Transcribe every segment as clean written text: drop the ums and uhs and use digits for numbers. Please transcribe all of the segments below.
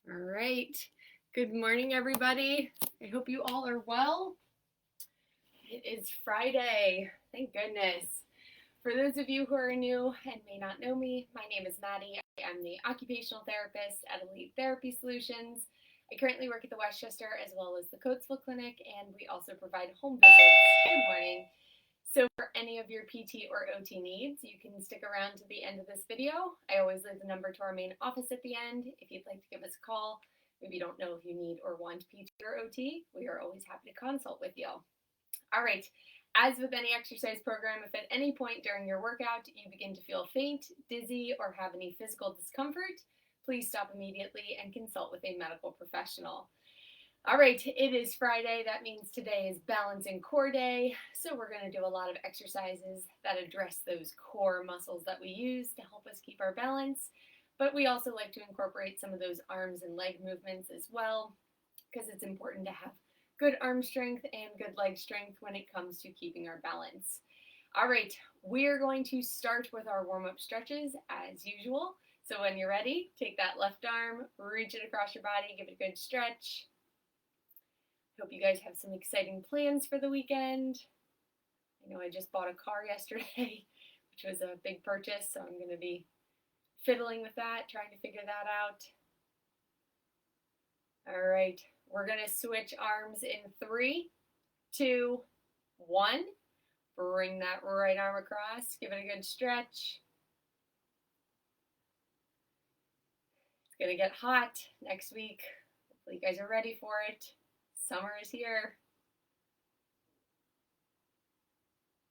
All right. Good morning, everybody. I hope you all are well. It is Friday. Thank goodness. For those of you who are new and may not know me, my name is Maddie. I'm the occupational therapist at Elite Therapy Solutions. I currently work at the Westchester as well as the Coatesville Clinic, and we also provide home visits. Good morning. So for any of your PT or OT needs, you can stick around to the end of this video. I always leave the number to our main office at the end. If you'd like to give us a call, maybe you don't know if you need or want PT or OT, we are always happy to consult with you. All right, as with any exercise program, if at any point during your workout you begin to feel faint, dizzy, or have any physical discomfort, please stop immediately and consult with a medical professional. All right, it is Friday. That means today is balance and core day. So we're going to do a lot of exercises that address those core muscles that we use to help us keep our balance. But we also like to incorporate some of those arms and leg movements as well, because it's important to have good arm strength and good leg strength when it comes to keeping our balance. All right, we're going to start with our warm-up stretches as usual. So when you're ready, take that left arm, reach it across your body, give it a good stretch. Hope you guys have some exciting plans for the weekend. I know I just bought a car yesterday, which was a big purchase, so I'm going to be fiddling with that, trying to figure that out. All right, we're going to switch arms in 3, 2, 1. Bring that right arm across, give it a good stretch. It's going to get hot next week. Hopefully you guys are ready for it. Summer is here.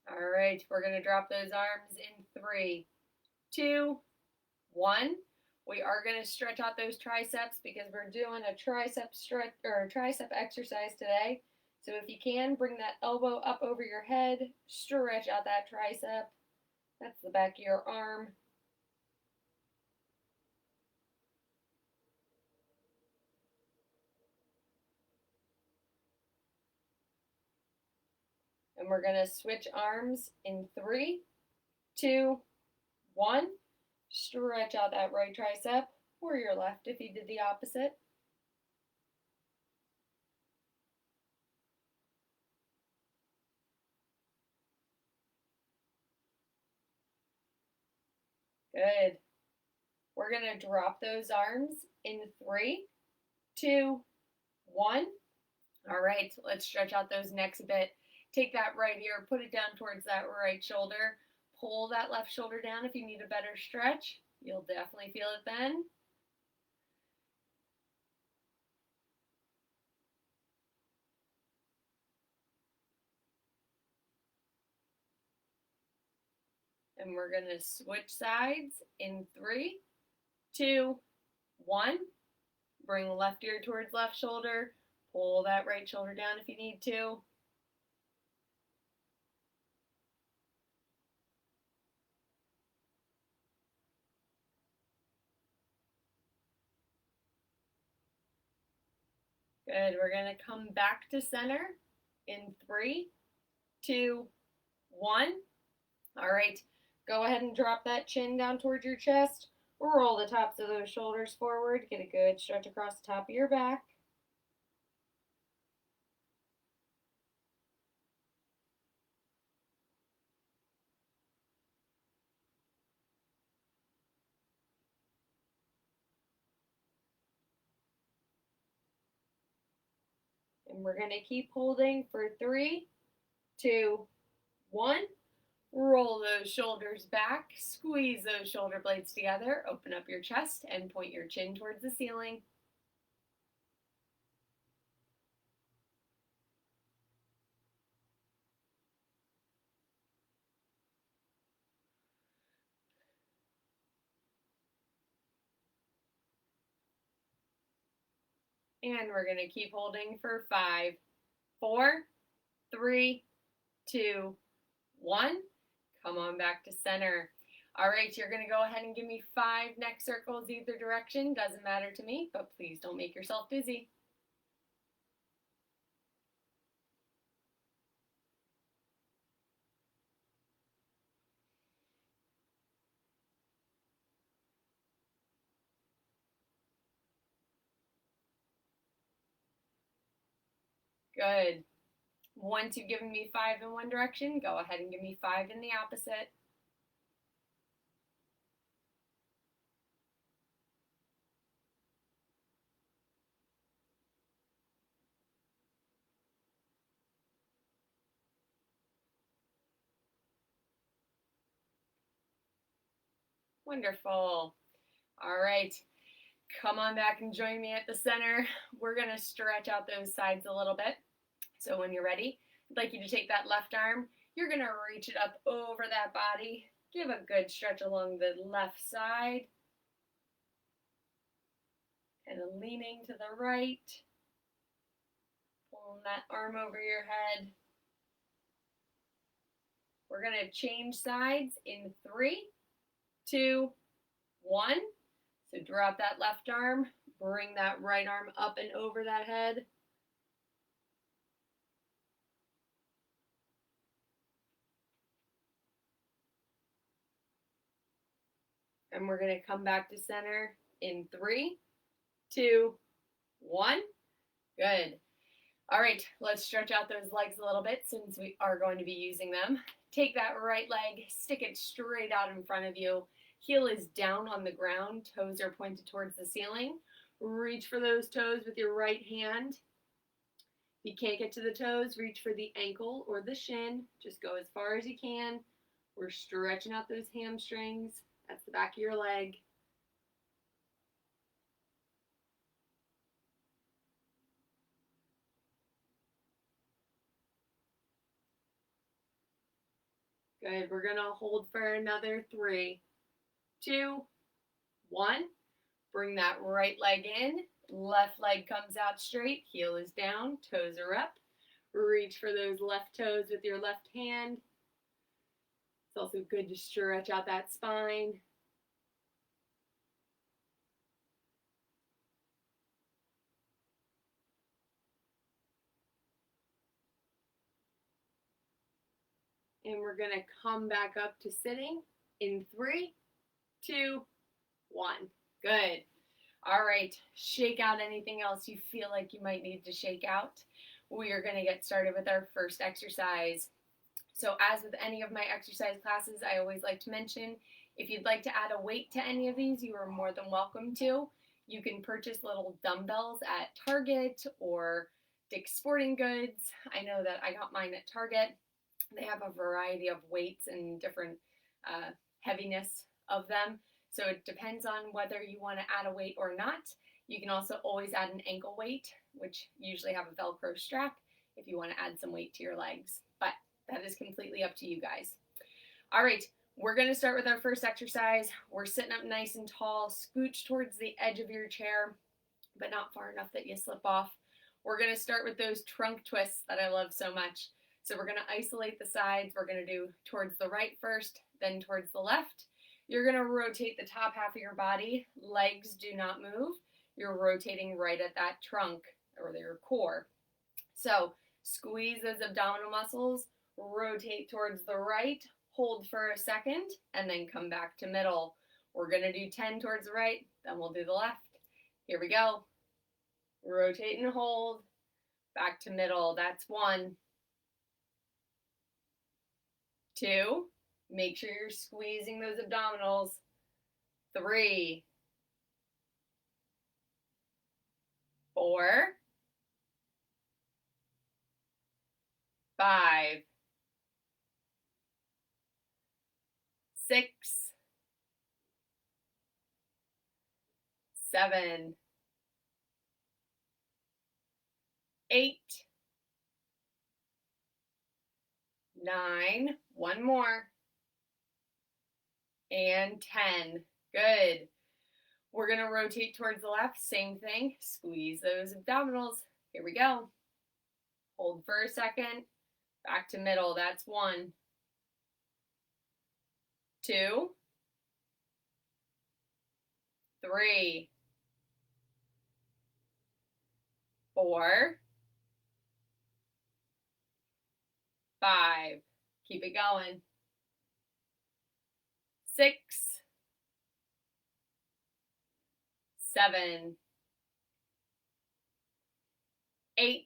All right, we're going to drop those arms in 3, 2, 1. We are going to stretch out those triceps because we're doing a tricep stretch or a tricep exercise today. So if you can, bring that elbow up over your head, stretch out that tricep. That's the back of your arm. And we're going to switch arms in 3, 2, 1. Stretch out that right tricep, or your left if you did the opposite. Good. We're going to drop those arms in 3, 2, 1. All right, let's stretch out those necks a bit. Take that right ear, put it down towards that right shoulder. Pull that left shoulder down if you need a better stretch. You'll definitely feel it then. And we're going to switch sides in 3, 2, 1. Bring left ear towards left shoulder. Pull that right shoulder down if you need to. Good. We're going to come back to center in 3, 2, 1. All right. Go ahead and drop that chin down towards your chest. Roll the tops of those shoulders forward. Get a good stretch across the top of your back. And we're going to keep holding for 3, 2, 1. Roll those shoulders back. Squeeze those shoulder blades together. Open up your chest and point your chin towards the ceiling. And we're going to keep holding for 5, 4, 3, 2, 1. Come on back to center. All right, you're going to go ahead and give me 5 neck circles either direction. Doesn't matter to me, but please don't make yourself dizzy. Good. Once you've given me 5 in one direction, go ahead and give me 5 in the opposite. Wonderful. All right. Come on back and join me at the center. We're going to stretch out those sides a little bit. So when you're ready, I'd like you to take that left arm. You're going to reach it up over that body. Give a good stretch along the left side. And leaning to the right. Pulling that arm over your head. We're going to change sides in 3, 2, 1. So drop that left arm, bring that right arm up and over that head. And we're going to come back to center in 3, 2, 1. Good. All right, let's stretch out those legs a little bit since we are going to be using them. Take that right leg, stick it straight out in front of you. Heel is down on the ground, toes are pointed towards the ceiling. Reach for those toes with your right hand. If you can't get to the toes, reach for the ankle or the shin. Just go as far as you can. We're stretching out those hamstrings. That's the back of your leg. Good. We're going to hold for another 3, 2, 1. Bring that right leg in. Left leg comes out straight. Heel is down. Toes are up. Reach for those left toes with your left hand. It's also good to stretch out that spine. And we're going to come back up to sitting in 3, 2, 1. Good. All right. Shake out anything else you feel like you might need to shake out. We are going to get started with our first exercise. So as with any of my exercise classes, I always like to mention, if you'd like to add a weight to any of these, you are more than welcome to. You can purchase little dumbbells at Target or Dick's Sporting Goods. I know that I got mine at Target. They have a variety of weights and different heaviness of them. So it depends on whether you want to add a weight or not. You can also always add an ankle weight, which usually have a Velcro strap if you want to add some weight to your legs. But that is completely up to you guys. All right, we're going to start with our first exercise. We're sitting up nice and tall, scooch towards the edge of your chair, but not far enough that you slip off. We're going to start with those trunk twists that I love so much. So we're going to isolate the sides. We're going to do towards the right first, then towards the left. You're going to rotate the top half of your body. Legs do not move. You're rotating right at that trunk or your core. So squeeze those abdominal muscles, rotate towards the right, hold for a second, and then come back to middle. We're going to do 10 towards the right, then we'll do the left. Here we go. Rotate and hold, back to middle. That's 1. 2, make sure you're squeezing those abdominals. 3, 4, 5, 6, 7, 8, 9, 1 more, and 10. Good. We're going to rotate towards the left. Same thing. Squeeze those abdominals. Here we go. Hold for a second. Back to middle. That's 1. 2, 3, 4, 5. Keep it going. 6, 7, 8,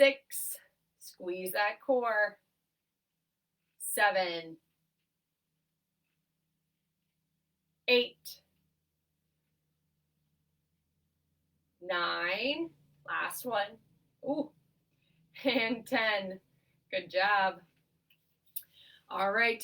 6, squeeze that core, 7, 8, 9, last one, ooh, and 10. Good job. All right,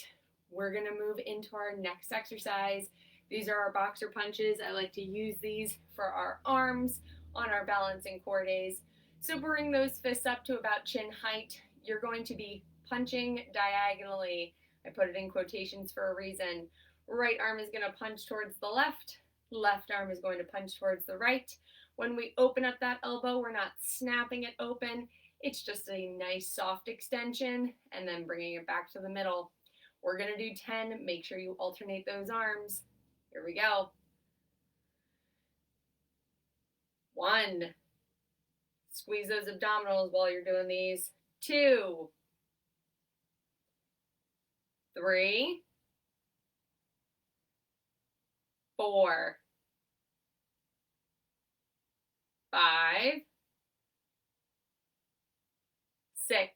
we're gonna move into our next exercise. These are our boxer punches. I like to use these for our arms on our balance and core days. So bring those fists up to about chin height. You're going to be punching diagonally. I put it in quotations for a reason. Right arm is gonna punch towards the left. Left arm is going to punch towards the right. When we open up that elbow, we're not snapping it open. It's just a nice soft extension and then bringing it back to the middle. We're gonna do 10. Make sure you alternate those arms. Here we go. 1. Squeeze those abdominals while you're doing these. 2. 3. 4. 5. 6.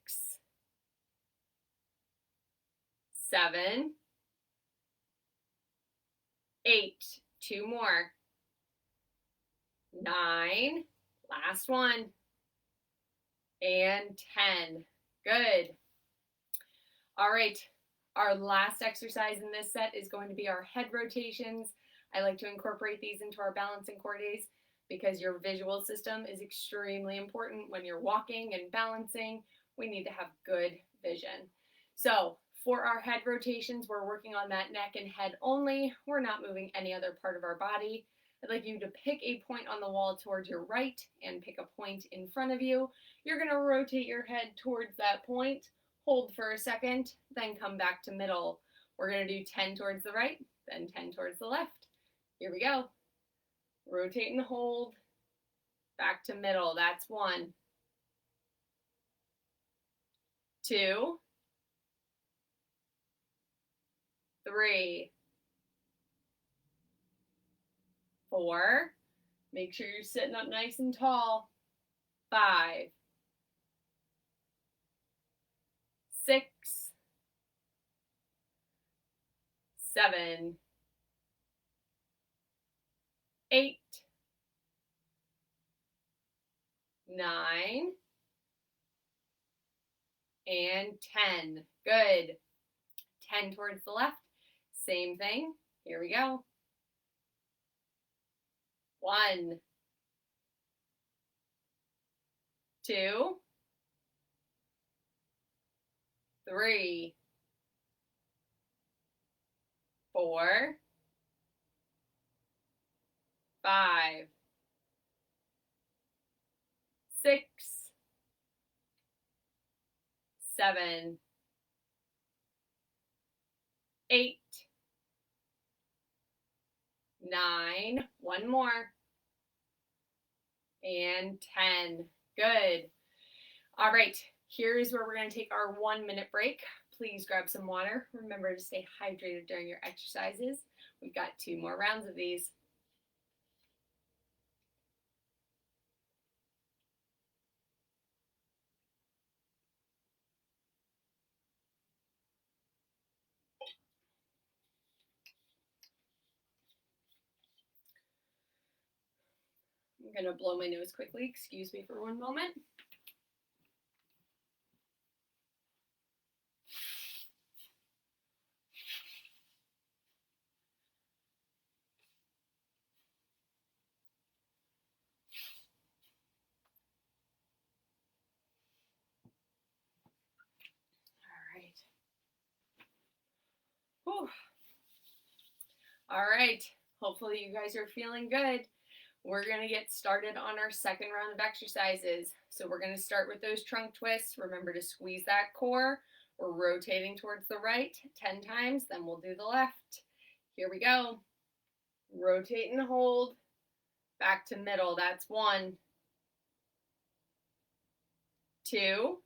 7. 8. 2 more. 9. Last one. And 10. Good. All right. Our last exercise in this set is going to be our head rotations. I like to incorporate these into our balance and core days because your visual system is extremely important when you're walking and balancing. We need to have good vision. So for our head rotations, we're working on that neck and head only. We're not moving any other part of our body. I'd like you to pick a point on the wall towards your right and pick a point in front of you. You're going to rotate your head towards that point, hold for a second, then come back to middle. We're going to do 10 towards the right, then 10 towards the left. Here we go. Rotate and hold, back to middle. That's 1. 2. 3. 4. Make sure you're sitting up nice and tall. 5. 6. 7. 8. 9. And 10. Good. 10 towards the left. Same thing. Here we go. 1. 2. 3. 4. 5. 6. 7. 8. 9. One more. And 10. Good. All right, here's where we're going to take our 1-minute break. Please grab some water. Remember to stay hydrated during your exercises. We've got 2 more rounds of these. I'm going to blow my nose quickly. Excuse me for one moment. Whew. All right, hopefully you guys are feeling good. We're gonna get started on our second round of exercises. So we're gonna start with those trunk twists. Remember to squeeze that core. We're rotating towards the right 10 times, then we'll do the left. Here we go. Rotate and hold, back to middle. That's 1, 2,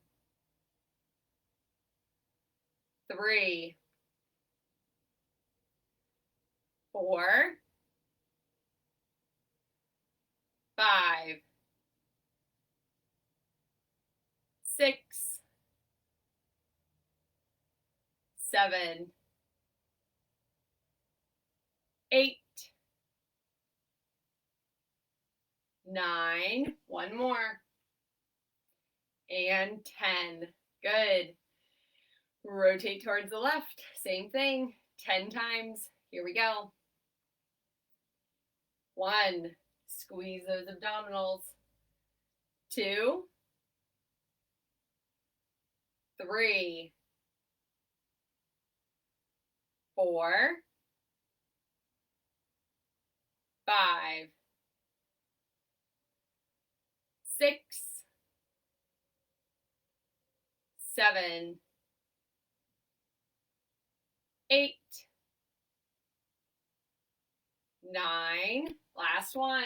3, 4, 5, 6, 7, 8, 9, one more, and 10. Good. Rotate towards the left, same thing, 10 times. Here we go. 1, squeeze those abdominals. 2, 3, 4, 5, 6, 7, 8, 9, last one,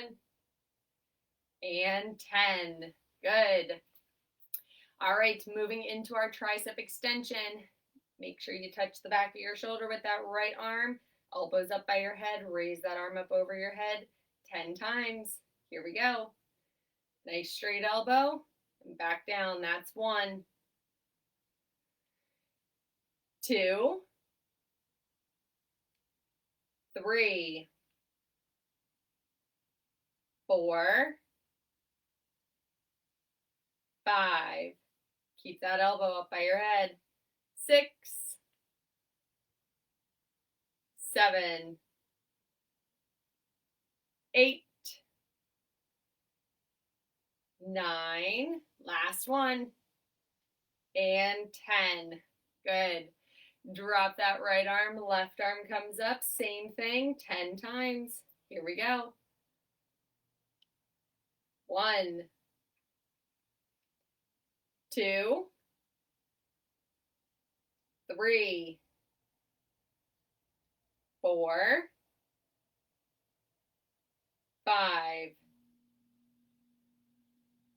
and 10. Good. All right, moving into our tricep extension. Make sure you touch the back of your shoulder with that right arm. Elbows up by your head. Raise that arm up over your head 10 times. Here we go. Nice straight elbow. And back down. That's 1. 2, 3, 4, 5. Keep that elbow up by your head. 6, 7, 8, 9. Last one. And 10. Good. Drop that right arm. Left arm comes up. Same thing. 10 times. Here we go. 1, 2, 3, 4, 5,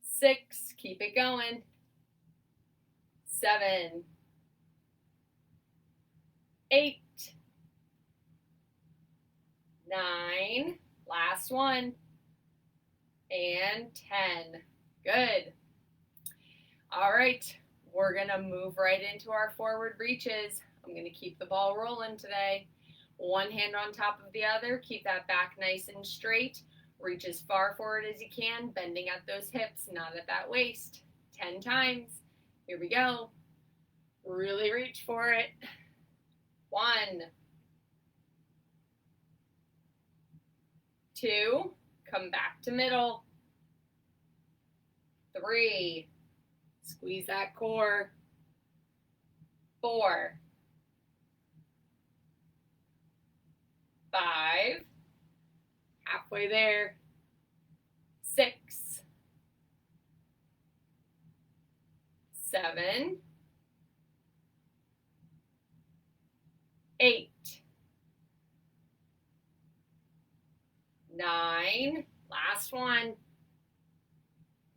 6, keep it going, 7, 8, 9, last one, and 10. Good. All right, we're gonna move right into our forward reaches. I'm gonna keep the ball rolling today. One hand on top of the other, keep that back nice and straight. Reach as far forward as you can, bending at those hips, not at that waist. 10 times. Here we go. Really reach for it. 1, 2, come back to middle. 3, squeeze that core. 4, 5, halfway there. 6, 7, 8, 9, last one,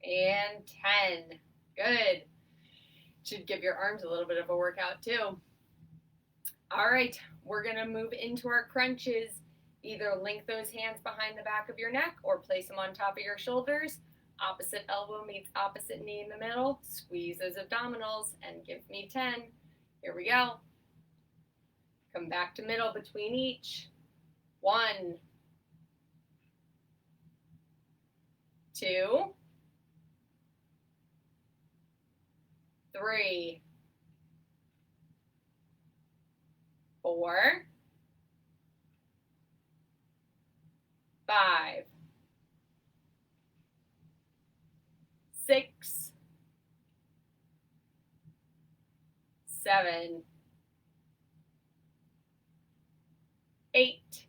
and 10. Good. Should give your arms a little bit of a workout too. All right, we're gonna move into our crunches. Either link those hands behind the back of your neck or place them on top of your shoulders. Opposite elbow meets opposite knee in the middle. Squeeze those abdominals and give me 10. Here we go. Come back to middle between each. 1, 2, 3, 4, 5, 6, 7, 8,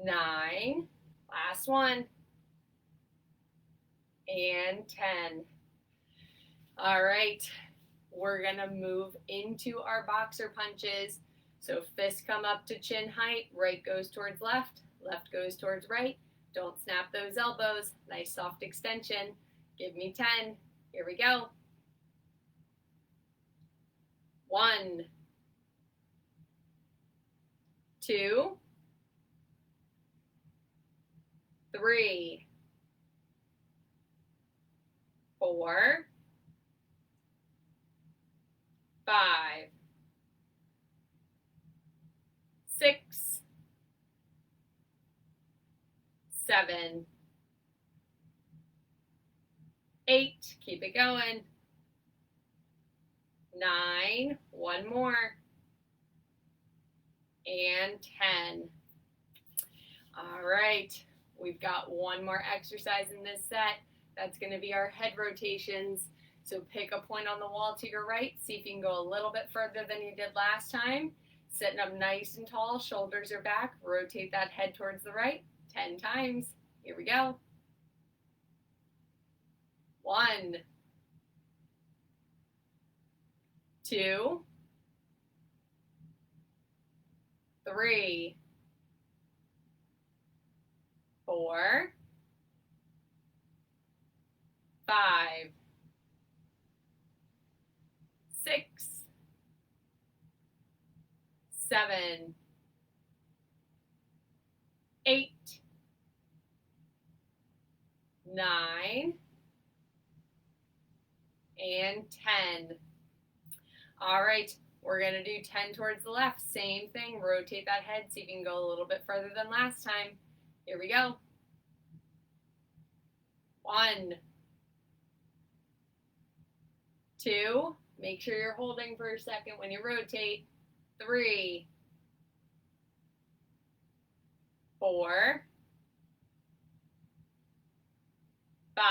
9, last one, and 10. All right, we're gonna move into our boxer punches. So fists come up to chin height, right goes towards left, left goes towards right. Don't snap those elbows, nice soft extension. Give me 10, here we go. 1, 2, 3, 4, 5, 6, 7, 8, keep it going, 9, one more, and 10. All right, we've got one more exercise in this set. That's going to be our head rotations. So pick a point on the wall to your right, see if you can go a little bit further than you did last time. Sitting up nice and tall, shoulders are back, rotate that head towards the right 10 times. Here we go. 1, 2, 3, 4, 5, 6, 7, 8, 9, and 10. All right, we're going to do 10 towards the left. Same thing, rotate that head, see if you can go a little bit further than last time. Here we go. 1, 2, make sure you're holding for a second when you rotate. 3, 4, 5,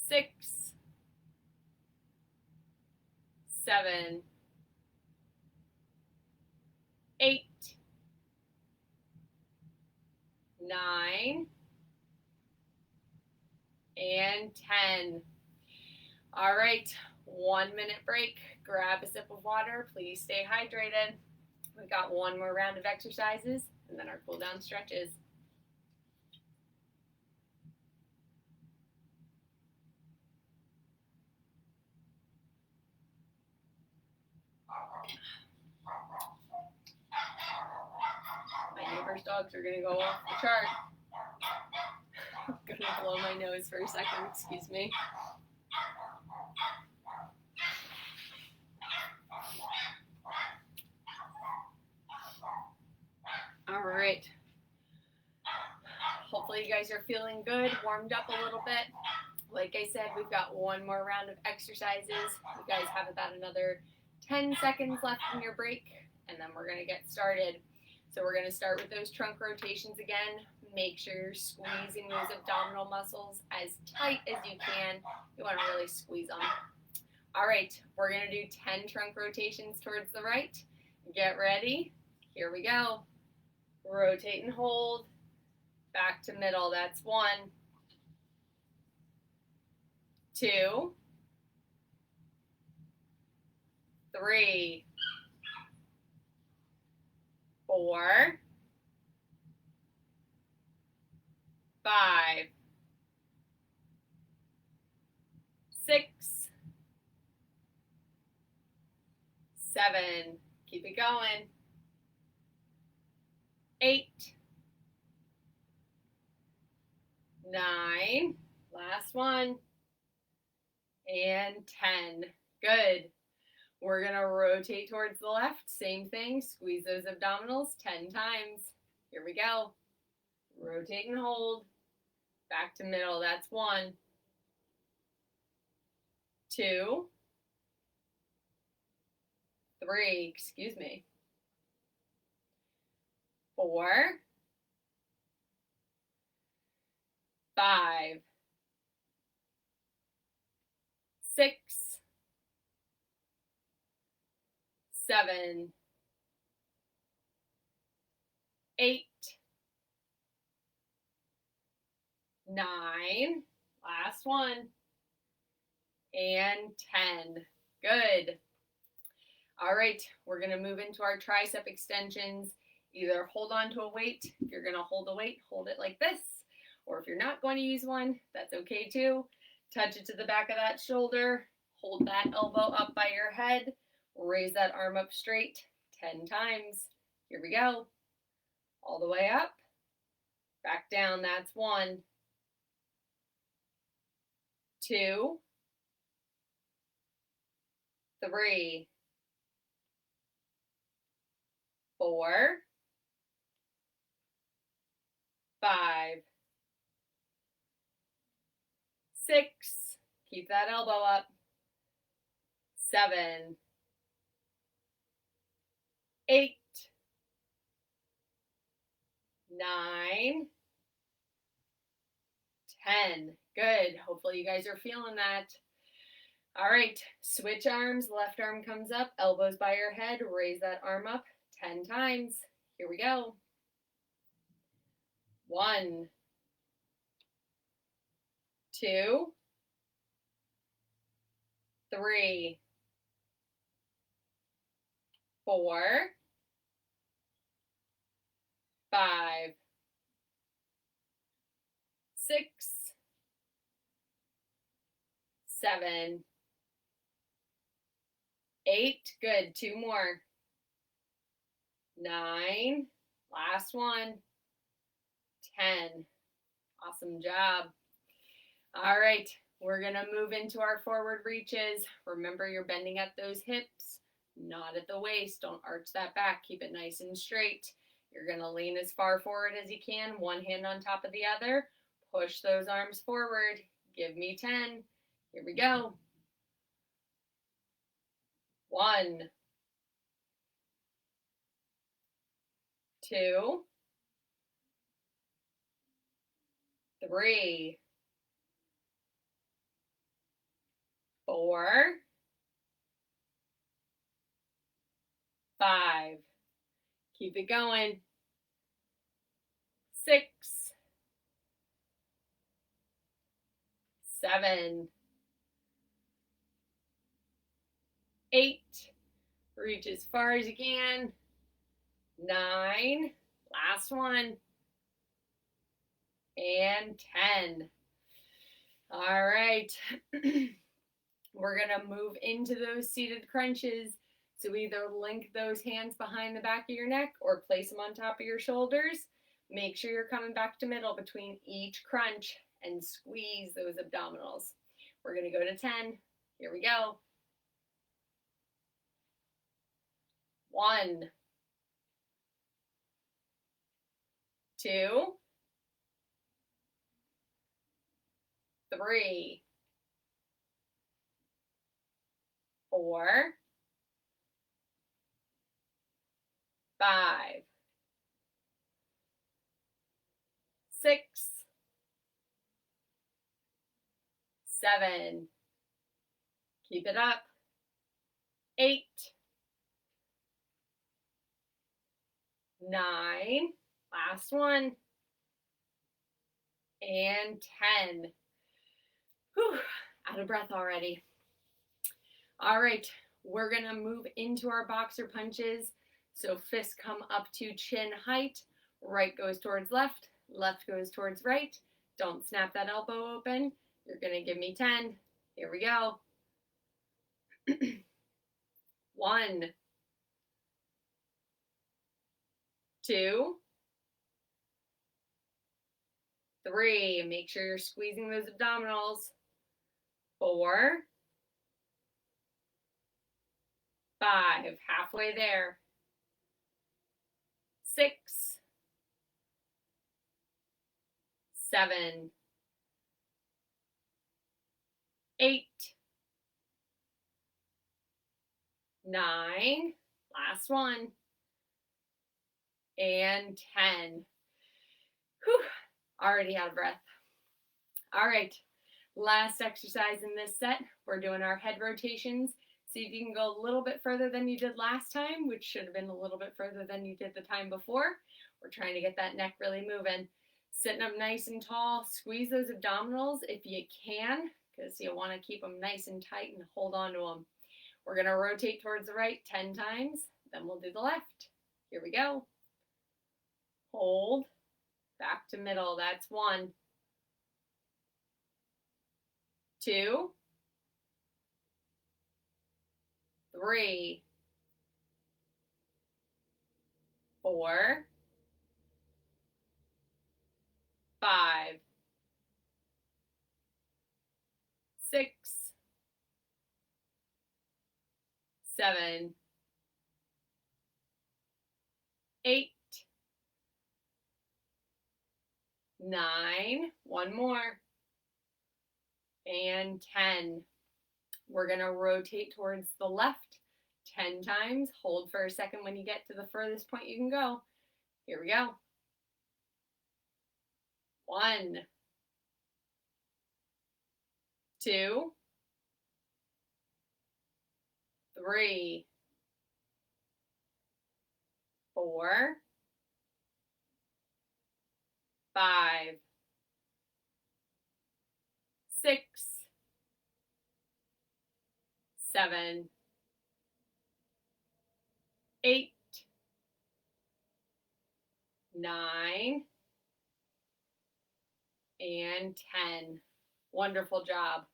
6, 7, 8, 9, and 10. All right, 1 minute break. Grab a sip of water. Please stay hydrated. We've got one more round of exercises and then our cool down stretches. My neighbor's dogs are going to go off the chart. I'm going to blow my nose for a second, excuse me. All right. Hopefully you guys are feeling good, warmed up a little bit. Like I said, we've got one more round of exercises. You guys have about another 10 seconds left in your break, and then we're going to get started. So we're going to start with those trunk rotations again. Make sure you're squeezing those abdominal muscles as tight as you can. You want to really squeeze them. All right, we're going to do 10 trunk rotations towards the right. Get ready. Here we go. Rotate and hold. Back to middle. That's 1, 2, 3, 4, 5, 6, 7, keep it going, 8, 9, last one, and 10. Good. We're going to rotate towards the left. Same thing. Squeeze those abdominals 10 times. Here we go. Rotate and hold. Back to middle. That's 1, 2, 3, excuse me, 4, 5, 6, 7, 8, 9, last one, and 10. Good. All right, we're going to move into our tricep extensions. Either hold on to a weight. If you're going to hold a weight, hold it like this. Or if you're not going to use one, that's okay too. Touch it to the back of that shoulder. Hold that elbow up by your head. Raise that arm up straight 10 times. Here we go. All the way up. Back down. That's 1, 2, 3, 4, 5, 6, keep that elbow up, 7, 8, 9, 10. Good. Hopefully you guys are feeling that. All right, switch arms. Left arm comes up, elbows by your head. Raise that arm up 10 times. Here we go. 1, 2, 3, 4, 5, 6, 7, 8. Good. 2 more. 9. Last one. 10. Awesome job. All right. We're going to move into our forward reaches. Remember, you're bending at those hips, not at the waist. Don't arch that back. Keep it nice and straight. You're going to lean as far forward as you can, one hand on top of the other. Push those arms forward. Give me 10. Here we go. 1, 2, 3, 4, 5. Keep it going. 6, 7, 8. Reach as far as you can. 9. Last one. And 10. All right. We're going to move into those seated crunches. So either link those hands behind the back of your neck or place them on top of your shoulders. Make sure you're coming back to middle between each crunch and squeeze those abdominals. We're going to go to 10. Here we go. 1, 2, 3, 4, 5, 6, 7, keep it up, 8, 9, last one, and 10. Whew, out of breath already. All right, we're gonna move into our boxer punches. So fists come up to chin height, right goes towards left, left goes towards right. Don't snap that elbow open. You're gonna give me 10. Here we go. 1, 2, 3. Make sure you're squeezing those abdominals. 4, 5. Halfway there. 6, 7, 8, 9. Last one. And 10. Whew, already out of breath. All right, last exercise in this set. We're doing our head rotations. See if you can go a little bit further than you did last time, which should have been a little bit further than you did the time before. We're trying to get that neck really moving. Sitting up nice and tall, squeeze those abdominals if you can, because you want to keep them nice and tight and hold on to them. We're going to rotate towards the right 10 times, then we'll do the left. Here we go. Hold, back to middle, that's 1, 2, 3, 4, 5, 6, 7, 8, 9, one more, and 10. We're going to rotate towards the left 10 times. Hold for a second when you get to the furthest point you can go. Here we go. 1, 2, 3, 4, 5, 6, 7, 8, 9, and 10. Wonderful job.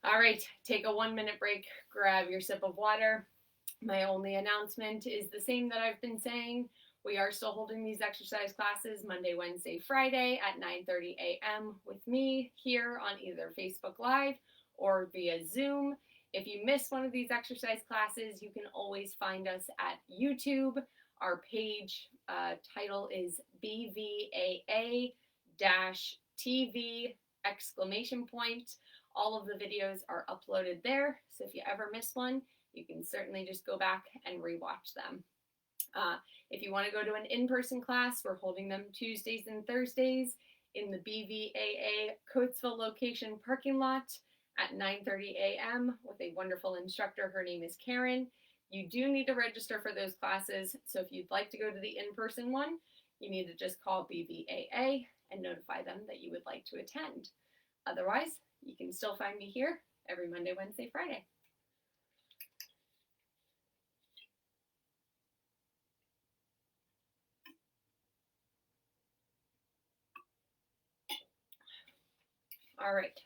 All right, take a 1-minute break, grab your sip of water. My only announcement is the same that I've been saying. We are still holding these exercise classes Monday, Wednesday, Friday at 9:30 a.m. with me here on either Facebook Live or via Zoom. If you miss one of these exercise classes, you can always find us at YouTube. Our page title is BVAA-TV ! All of the videos are uploaded there, so if you ever miss one, you can certainly just go back and rewatch them. If you want to go to an in-person class, we're holding them Tuesdays and Thursdays in the BVAA Coatesville location parking lot at 9:30 a.m. with a wonderful instructor. Her name is Karen. You do need to register for those classes, so if you'd like to go to the in-person one, you need to just call BVAA and notify them that you would like to attend. Otherwise, you can still find me here every Monday, Wednesday, Friday. All right.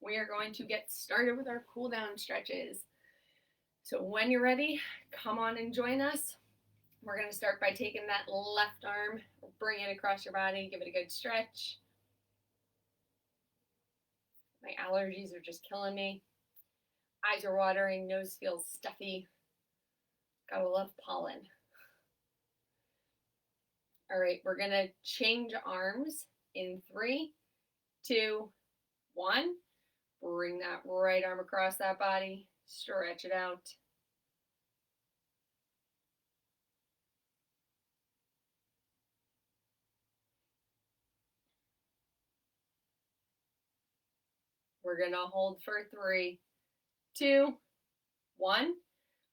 We are going to get started with our cool down stretches. So when you're ready, come on and join us. We're going to start by taking that left arm, bring it across your body, give it a good stretch. My allergies are just killing me. Eyes are watering, nose feels stuffy. Gotta love pollen. All right, we're gonna change arms in 3, 2, 1. Bring that right arm across that body, stretch it out. We're gonna hold for 3, 2, 1.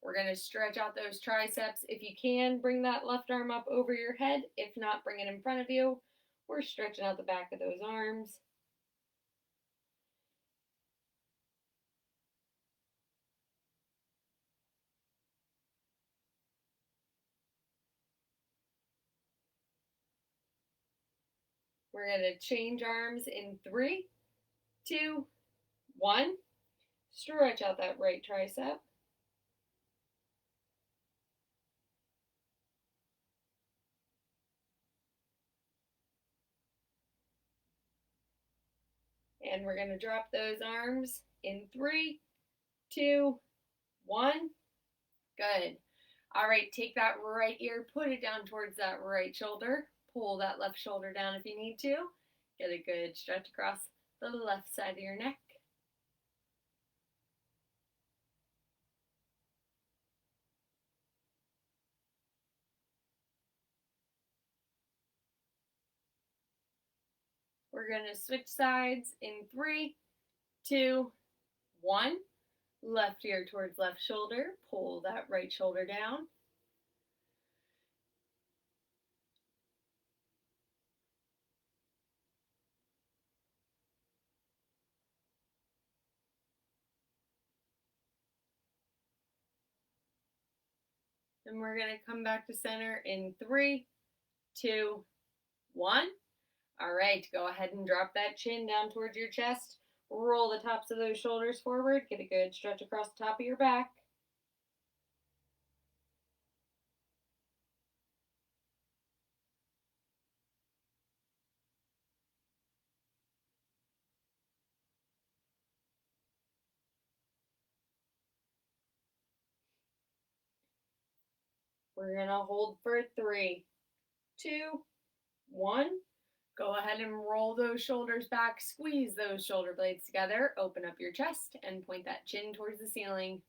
We're gonna stretch out those triceps. If you can, bring that left arm up over your head. If not, bring it in front of you. We're stretching out the back of those arms. We're gonna change arms in 3, 2, 1. Stretch out that right tricep. And we're going to drop those arms in 3, 2, 1. Good. All right, take that right ear, put it down towards that right shoulder. Pull that left shoulder down if you need to. Get a good stretch across the left side of your neck. We're going to switch sides in 3, 2, 1. Left ear towards left shoulder. Pull that right shoulder down. Then we're going to come back to center in 3, 2, 1. All right, go ahead and drop that chin down towards your chest. Roll the tops of those shoulders forward. Get a good stretch across the top of your back. We're gonna hold for 3, 2, 1. Go ahead and roll those shoulders back, squeeze those shoulder blades together, open up your chest, and point that chin towards the ceiling.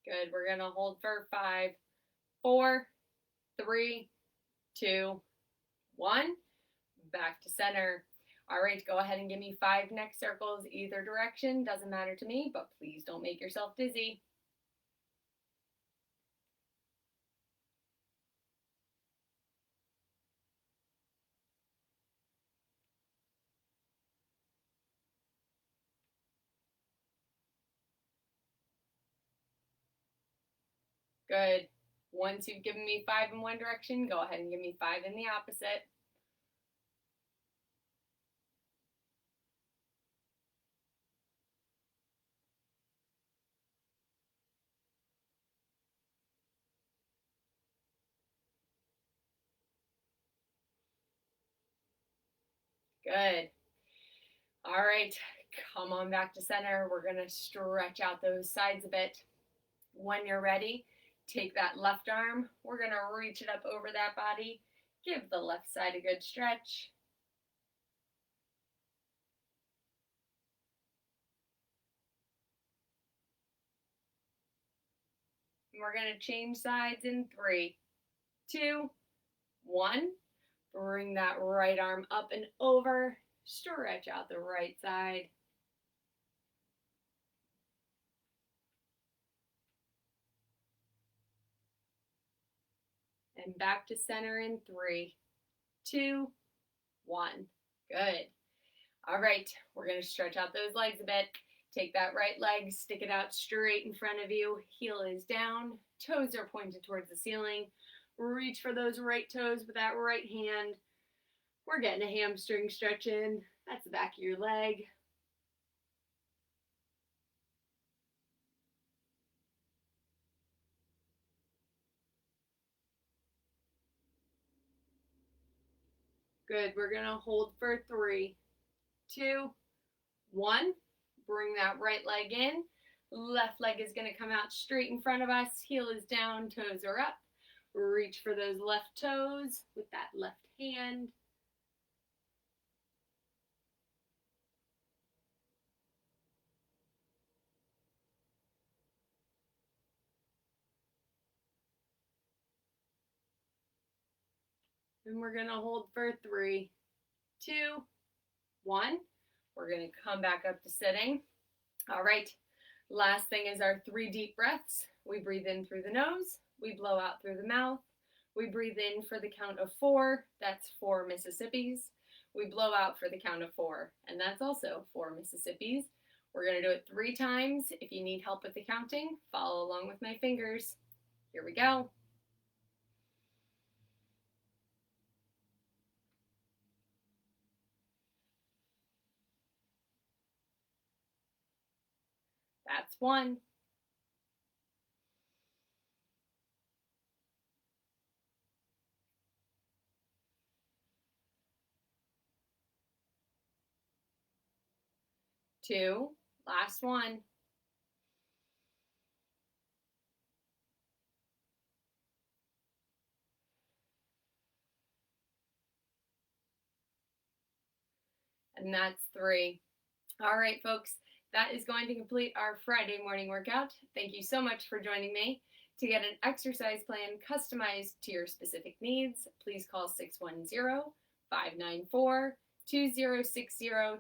Good. We're gonna hold for 5, 4, 3, 2, 1. Back to center. All right, go ahead and give me 5 neck circles either direction. Doesn't matter to me, but please don't make yourself dizzy. Good. Once you've given me 5 in one direction, go ahead and give me 5 in the opposite. Good. All right, come on back to center. We're gonna stretch out those sides a bit. When you're ready, take that left arm. We're gonna reach it up over that body. Give the left side a good stretch. And we're gonna change sides in 3, 2, 1. Bring that right arm up and over. Stretch out the right side. And back to center in 3, 2, 1. Good. All right, we're gonna stretch out those legs a bit. Take that right leg, stick it out straight in front of you. Heel is down, toes are pointed towards the ceiling. Reach for those right toes with that right hand. We're getting a hamstring stretch in. That's the back of your leg. Good, we're gonna hold for 3, 2, 1. Bring that right leg in. Left leg is gonna come out straight in front of us. Heel is down, toes are up. Reach for those left toes with that left hand. And we're gonna hold for 3, 2, 1. We're gonna come back up to sitting. All right, last thing is our 3 deep breaths. We breathe in through the nose, we blow out through the mouth. We breathe in for the count of 4, that's 4 Mississippis. We blow out for the count of 4, and that's also 4 Mississippis. We're gonna do it 3 times. If you need help with the counting, follow along with my fingers. Here we go. That's 1. 2, last 1. And that's 3. All right, folks, that is going to complete our Friday morning workout. Thank you so much for joining me. To get an exercise plan customized to your specific needs, please call 610-594-2060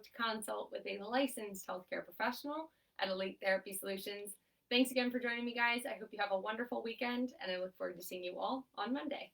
to consult with a licensed healthcare professional at Elite Therapy Solutions. Thanks again for joining me, guys. I hope you have a wonderful weekend, and I look forward to seeing you all on Monday.